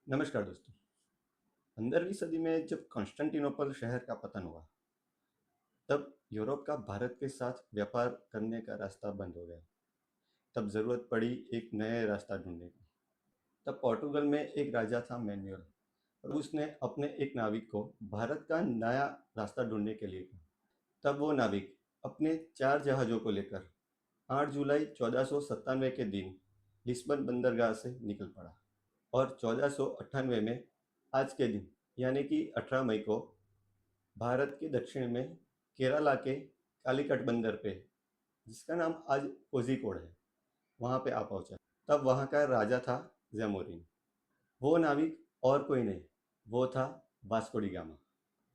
नमस्कार दोस्तों। 15वीं सदी में जब कॉन्स्टेंटिनोपल शहर का पतन हुआ, तब यूरोप का भारत के साथ व्यापार करने का रास्ता बंद हो गया। तब ज़रूरत पड़ी एक नए रास्ता ढूंढने की। तब पोर्टुगल में एक राजा था मैनुअल, और उसने अपने एक नाविक को भारत का नया रास्ता ढूंढने के लिए कहा। तब वो नाविक अपने 4 जहाज़ों को लेकर 8 जुलाई 1497 के दिन लिस्बन बंदरगाह से निकल पड़ा, और 1498 में आज के दिन यानी कि 18 मई को भारत के दक्षिण में केरला के कालीकट बंदर पे, जिसका नाम आज कोझिकोड है, वहाँ पे आ पहुँचा। तब वहाँ का राजा था जैमोरिन। वो नाविक और कोई नहीं, वो था वास्को डी गामा।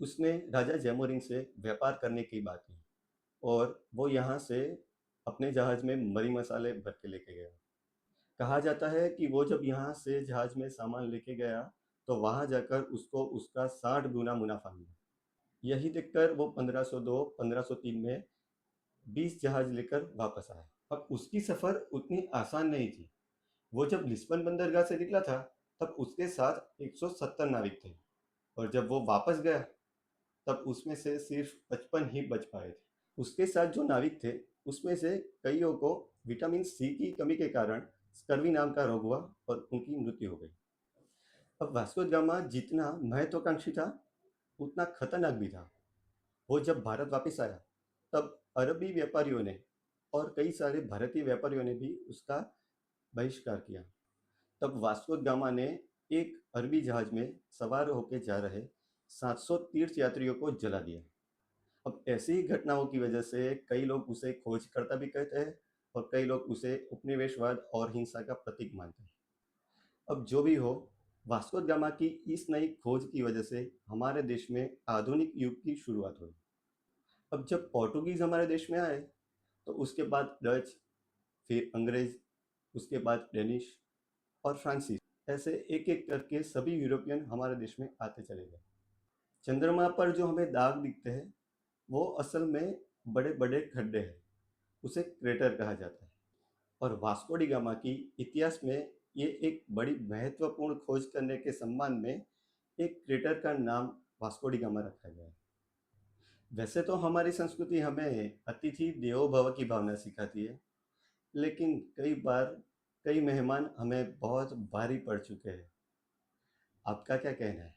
उसने राजा जैमोरिन से व्यापार करने की बात की, और वो यहाँ से अपने जहाज़ में मरी मसाले भर के लेके गया। कहा जाता है कि वो जब यहाँ से जहाज़ में सामान लेके गया, तो वहाँ जाकर उसको उसका 60 गुना मुनाफा मिला। यही देखकर वो 1502-1503 में 20 जहाज लेकर वापस आया। अब उसकी सफ़र उतनी आसान नहीं थी। वो जब लिस्बन बंदरगाह से निकला था, तब उसके साथ 170 नाविक थे, और जब वो वापस गया, तब उसमें से सिर्फ 55 ही बच पाए थे। उसके साथ जो नाविक थे, उसमें से कईयों को विटामिन सी की कमी के कारण स्कर्वी नाम का रोग हुआ, और उनकी मृत्यु हो गई। अब वास्को द गामा जितना महत्वाकांक्षी था, उतना खतरनाक भी था। वो जब भारत वापस आया, तब अरबी व्यापारियों ने और कई सारे भारतीय व्यापारियों ने भी उसका बहिष्कार किया। तब वास्को द गामा ने एक अरबी जहाज में सवार होकर जा रहे 700 तीर्थ यात्रियों को जला दिया। अब ऐसी ही घटनाओं की वजह से कई लोग उसे खोजकर्ता भी कहते हैं, और कई लोग उसे उपनिवेशवाद और हिंसा का प्रतीक मानते हैं। अब जो भी हो, वास्को द गामा की इस नई खोज की वजह से हमारे देश में आधुनिक युग की शुरुआत हुई। अब जब पोर्टुगीज हमारे देश में आए, तो उसके बाद डच, फिर अंग्रेज, उसके बाद डेनिश और फ्रांसीसी, ऐसे एक एक करके सभी यूरोपियन हमारे देश में आते चले गए। चंद्रमा पर जो हमें दाग दिखते हैं, वो असल में बड़े बड़े खड्डे हैं। उसे क्रेटर कहा जाता है। और वास्को डी गामा की इतिहास में ये एक बड़ी महत्वपूर्ण खोज करने के सम्मान में एक क्रेटर का नाम वास्को डी गामा रखा गया है। वैसे तो हमारी संस्कृति हमें अतिथि देवो भव की भावना सिखाती है, लेकिन कई बार कई मेहमान हमें बहुत भारी पड़ चुके हैं। आपका क्या कहना है?